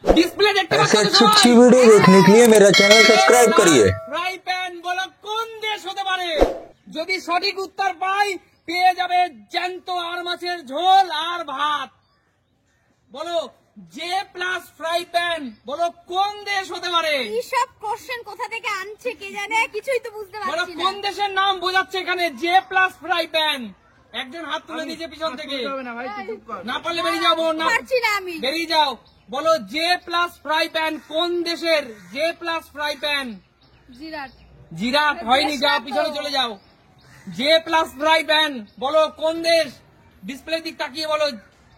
Display देखते ऐसे अच्छी वीडियो देखने के लिए मेरा चैनल सब्सक्राइब करिए। ফ্রাই প্যান বলো কোন দেশ হতে পারে? যদি সঠিক উত্তর পাই পেয়ে যাবে জ্যান্ত আর মাছের ঝোল আর ভাত। বলো জে প্লাস ফ্রাই প্যান বলো কোন দেশ হতে পারে? এইসব কোশ্চেন কোথা থেকে আনছে কে জানে, কিছুই তো বুঝতে বলো পারছি না। কোন দেশের নাম বোঝাচ্ছে এখানে জে প্লাস ফ্রাই প্যান? একজন হাত তুলে দিয়েছে পিছন থেকে, না পারলে বেরিয়ে যাবো না, পারছি না আমি। বেরিয়ে যাও। বলো জে প্লাস ফ্রাই প্যান কোন দেশের? J plus fry pan Jirat. Jirat হয়নি, যাও পিছনে চলে যাও। জে প্লাস ফ্রাই প্যান বলো কোন দেশ? ডিসপ্লে দিক তাকিয়ে বলো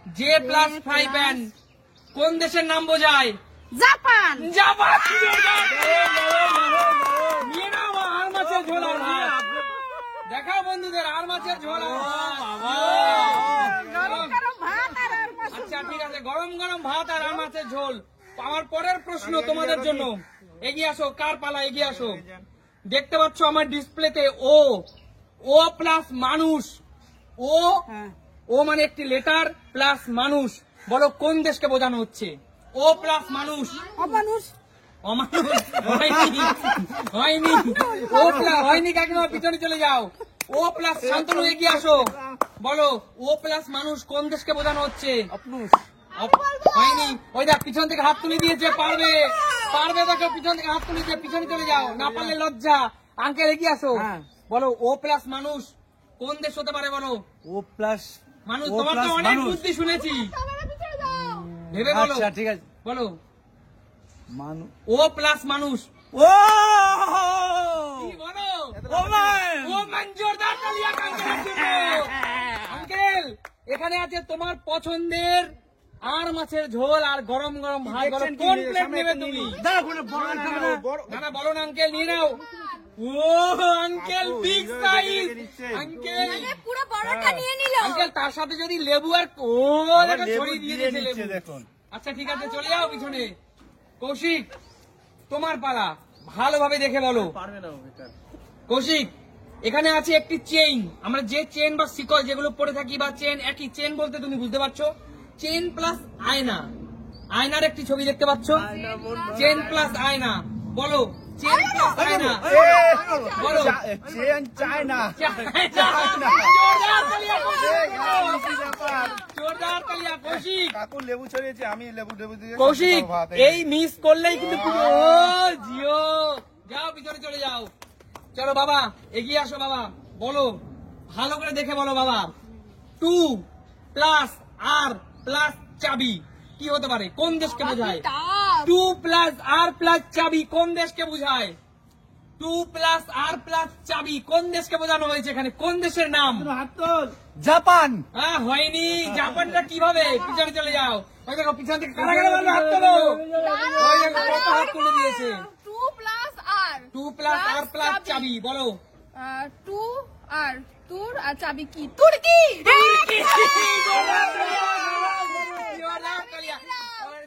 জে প্লাস ফ্রাই প্যান কোন দেশের নাম বোঝায়? জাপান। জাপান। নিয়ে নাও আর মাছের ঝোল আর ভাত। দেখাও বন্ধুদের আর মাছের ঝোল আর ভাত। গরম ভাত আর আর মাছ। আচ্ছা ঠিক আছে, গরম গরম ভাত আর আর মাছের ঝোল। আমার পরের প্রশ্ন তোমাদের জন্য, এগিয়ে আসো, কার পালা, এগিয়ে আসো। দেখতে পাচ্ছ আমার ডিসপ্লেতে ও, ও প্লাস মানুষ, ও ও মানে একটি লেটার প্লাস মানুষ, বলো কোন দেশকে বোঝানো হচ্ছে? ও প্লাস মানুষ। অমানুষ। অমানুষ হয়নি, হয়নি। ও প্লাস হয়নি কাকিমা, পিছনে চলে যাও। ও প্লাস শান্তনু এগিয়ে আসো, বলো ও প্লাস মানুষ কোন দেশকে বোঝানো হচ্ছে? হয়নি, ওই দেখ পিছন থেকে হাত তুলে দিয়েছে, পারবে পারবে দেখো, পিছন থেকে হাত তুলে দিয়ে পিছনে চলে যাও, না পারলে লজ্জা। আঙ্কেল এগিয়ে আসো, বলো ও প্লাস মানুষ কোন দেশ হতে পারে? বলো ও প্লাস মানুষ। তোমার তো অনেক বুদ্ধি শুনেছি, ভেবে বলো। আচ্ছা ঠিক আছে, বলো মানু ও প্লাস মানুষ। ও কি বলো? ওমান। ওমান, জোরদার তালিয়া আঙ্কেলের জন্য। আঙ্কেল এখানে আছে তোমার পছন্দের আর মাছের ঝোল আর গরম গরম ভাত, বলো কোন প্লেট নেবে তুমি? দাঁড়া, কোনো বড় খাবে না। না না বলো না আঙ্কেল, নিয়ে নাও। ও আঙ্কেল বিগ সাইজ, আঙ্কেল মানে পুরো বড়টা নিয়ে নিল। আঙ্কেল তার সাথে যদি লেবু আর ও দেখো ছড়িয়ে দিয়ে দিয়েছে লেবু। দেখুন, আচ্ছা ঠিক আছে, চলে যাও পিছনে। কৌশিক তোমার পালা, ভালোভাবে দেখে বলো। কৌশিক এখানে আছে একটি চেইন, আমরা যে চেন বা শিকল যেগুলো পড়ে থাকি বা চেন, একই চেন বলতে তুমি বুঝতে পারছো। চেন প্লাস আয়না, আয়নার একটি ছবি দেখতে পাচ্ছ, চেন প্লাস আয়না, বলো চেন প্লাস আয়না, বলো চেন চায় না। জোরদার তালিয়া কৌশিক, জোরদার তালিয়া কৌশিক। কাকু লেবু ছড়িয়েছে, আমি লেবু লেবু দিয়ে কৌশিক এই মিস করলেই কিন্তু পুরো জিও। যাও পিছনে চলে যাও, চলো বাবা এগিয়ে আসো। বাবা বলো, ভালো করে দেখে বলো বাবা। 2 প্লাস আর প্লাস চাবি কি হতে পারে? কোন দেশকে বোঝায়? 2 প্লাস আর প্লাস চাবি কোন দেশকে বোঝায়? 2 প্লাস আর প্লাস চাবি কোন দেশকে বোঝানো হয়েছে এখানে? কোন দেশের নাম? জাপান। হয়নি, জাপানটা কিভাবে? পিছনে চলে যাও, ওই দেখো পিছন থেকে কারা কারা বললো হাত তোলো। ওই দেখো কত হাত তুলে দিয়েছে। 2 প্লাস আর 2 প্লাস আর প্লাস চাবি, বলো 2 আর তুর আর চাবি কি? তুর্কি। জোরদার তালিয়া,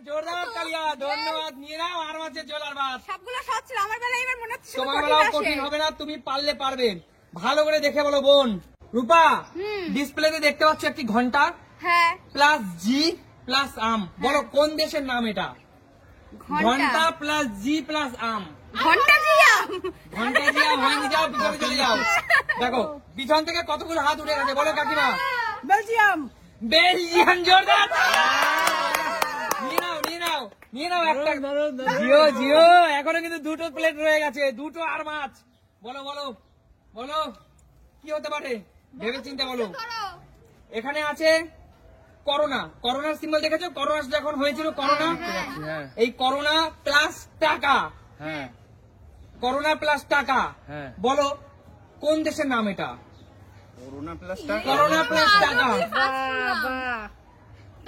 জোরদার তালিয়া, ধন্যবাদ। নিয়ে নাও আর মাছের ঝোল আর ভাত। সবগুলো সহজ ছিল, আমার বেলায় এবার মনে হচ্ছে তোমার বেলাও কঠিন হবে না, তুমি পারলে পারবে। ভালো করে দেখে বলো বোন। রূপা ডিসপ্লেতে দেখতে পাচ্ছ একটি ঘন্টা হ্যাঁ প্লাস জি প্লাস আম, বলো কোন দেশের নাম এটা? ঘন্টা প্লাস জি প্লাস আম, ঘন্টা জিয়াম। ঘন্টা দিয়া হয়নি, যাও পিছনে চলে যাও। দেখো পিছন থেকে কতগুলো হাত উঠে গেছে, বলো কাকিমা। বেলজিয়াম। বেলজিয়াম, জোরদার। নিয়ে নাও নিয়ে নাও নিয়ে নাও একটা। জিও জিও, এখনো কিন্তু 2টো প্লেট রয়ে গেছে, 2টো আর মাছ। বলো বলো বলো কি হতে পারে, ভেবে চিন্তা বলো। এখানে আছে করোনা, করোনার সিম্বল দেখেছো? করোনা যখন হয়েছিল, করোনা, এই করোনা প্লাস টাকা, হ্যাঁ করোনা প্লাস টাকা, হ্যাঁ, বলো কোন দেশের নাম এটা? করোনা প্লাস টাকা। করোনা প্লাস টাকা,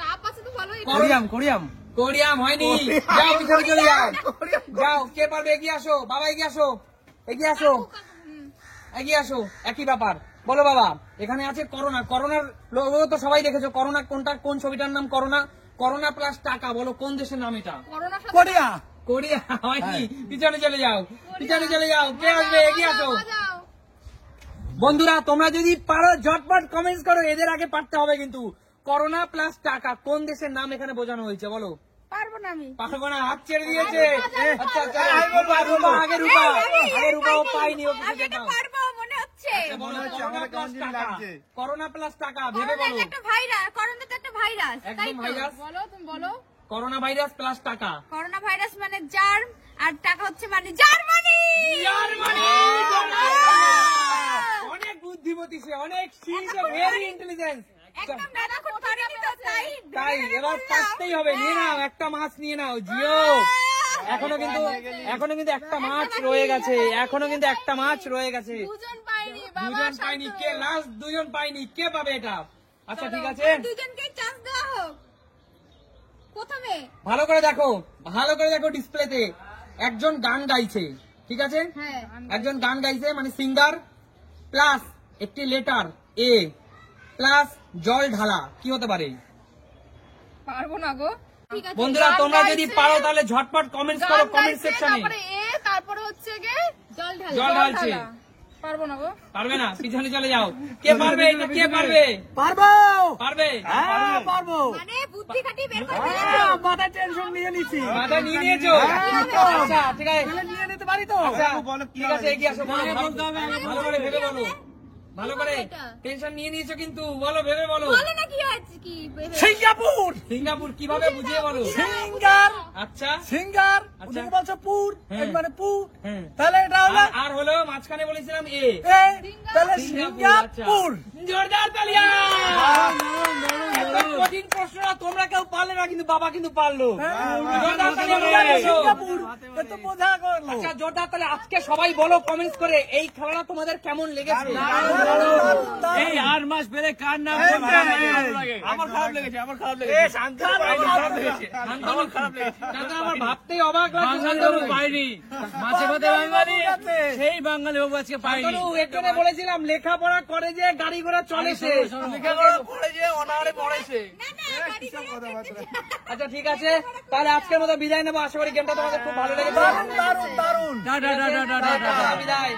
তাপ আছে তো ভালোই। কোরিয়াম কোরিয়াম। কোরিয়াম হয়নি, যাও পিছনে চলে যাও। যাও কে পারবে, এগিয়ে আসো বাবা, এগিয়ে আসো, এগিয়ে আসো, এগিয়ে আসো। একই ব্যাপার, বলো বাবা। এখানে আছে করোনা, করোনার লোগো তো সবাই দেখেছো। করোনা কোনটা, কোন ছবিটার নাম করোনা? করোনা প্লাস টাকা, বলো কোন দেশের নাম এটা? কোরিয়া। কোরিয়া হয়নি, পিছনে চলে যাও, পিছনে চলে যাও। কে আসবে, এগিয়ে আসো। বন্ধুরা তোমরা যদি পারো ঝটপট কমেন্টস করো, এদের আগে পারতে হবে কিন্তু। করোনা প্লাস টাকা কোন দেশের নাম এখানে বোঝানো হয়েছে, বলো পারবো না আমি। পারবো না, হাত ছেড়ে দিয়েছে। আচ্ছা রূপা, রূপা আগে, রূপা আগে, রূপা ও পাইনি, ও কিছু আমি এটা দেখাও। পারবো মনে হচ্ছে। বলো, হচ্ছে, করোনা আমাদের প্লাস কেমন টাকা, লাগছে? করোনা প্লাস টাকা, ভেবে করোনা বলো। তো একটা ভাইরাস, করোনা তো একটা ভাইরাস, একদম তাই তো? ভাইরাস। বলো, তুমি বলো। করোনা ভাইরাস প্লাস টাকা। করোনা ভাইরাস মানে জার্ম, আর টাকা হচ্ছে মানে জার্মানি। জার্মানি! অনেক বুদ্ধিমতী সে, অনেক ভেরি ইন্টেলিজেন্ট। একদম দাদা খুব পারিনি তো, তাই এবার পারতেই হবে। নিয়ে নাও, একটা মাছ নিয়ে নাও, জিও। এখনো কিন্তু একটা মাছ রয়ে গেছে, এখনো কিন্তু একটা মাছ রয়ে গেছে। দুজন পাইনি বাবা, দুজন পাইনি, কে লাস্ট? দুজন পাইনি, কে পাবে এটা? আচ্ছা ঠিক আছে, দুজনকে চান্স দেওয়া হোক। প্রথমে ভালো করে দেখো ডিসপ্লেতে। একজন গান গাইছে, ঠিক আছে? হ্যাঁ একজন গান গাইছে মানে সিঙ্গার, প্লাস একটি লেটার এ, প্লাস জল ঢালা, কি হতে পারে? পারবো না গো। ঠিক আছে, বন্ধুরা গান তোমরা যদি গাইছে, পারো তাহলে ঝটপট কমেন্টস গান করো কমেন্ট গাইছে, সেকশনে। তারপরে এ, তারপরে হচ্ছে গে জল ঢালা। জল ঢালছে। পারবো না গো। পারবে না, পিছনে চলে যাও। কে পারবে এটা? কে পারবে? পারবো। পারবে? হ্যাঁ পারবো। মানে বুদ্ধি খাটিয়ে বের করে হ্যাঁ, দিয়েছো। মাথায় টেনশন নিয়ে নিচ্ছি। মাথা নিয়ে নিয়েছো? আচ্ছা ঠিক আছে, তাহলে নিয়ে নিতে পারি তো? আচ্ছা বলো কি ঠিক আছে, এগিয়ে আসো, বলো, ভালো করে ভেবে বলো, ভালো করে। এটা? টেনশন নিয়ে নিয়েছো কিন্তু, বলো, ভেবে বলো। বলে না কি হয়েছে কি ভেবে। সিঙ্গাপুর। সিঙ্গাপুর কিভাবে বুঝিয়ে বলো। সিঙ্গার। আচ্ছা সিঙ্গার। আচ্ছা। ওদিকে বলছো পুর, হ্যাঁ। এক মানে পু। হ্যাঁ। তাহলে এটা হলো আর হলো মাঝখানে বলেছিলাম এ। এ, তাহলে আচ্ছা। সিঙ্গাপুর। জোরদার তালিয়া। এত কঠিন প্রশ্নটা তোমরা কেউ পারলে না, কিন্তু বাবা কিন্তু পারলো। জোরদার তালিয়া বাবার জন্য। সিঙ্গাপুর। এ তো বোঝা গেল। আচ্ছা জোরদার তাহলে আজকে সবাই বলো কমেন্টস করে এই খেলাটা তোমাদের কেমন লেগেছে। এই 8 মাস পেলে কার নাম এই, আমার খারাপ লেগেছে, আমার খারাপ লেগেছে। শান্তনু আমার ভাবতেই অবাক লাগছে। বাঙালি পাইনি, মাছে ভাতে বাঙালি, সেই বাঙালি বাবু আজকে পাইনি। শান্তনু একজনে বলেছিলাম লেখাপড়া করে যে গাড়ি ঘোড়া চলে সে। লেখাপড়া পড়ে যে অনাহারে পড়েছে। না না গাড়ি করে আচ্ছা ঠিক আছে, তাহলে আজকের মতো বিদায় নেবো। আশা করি গেমটা তোমাদের খুব ভালো লেগেছে। দারুন দারুন। Tata tata tata tata. বিদায়।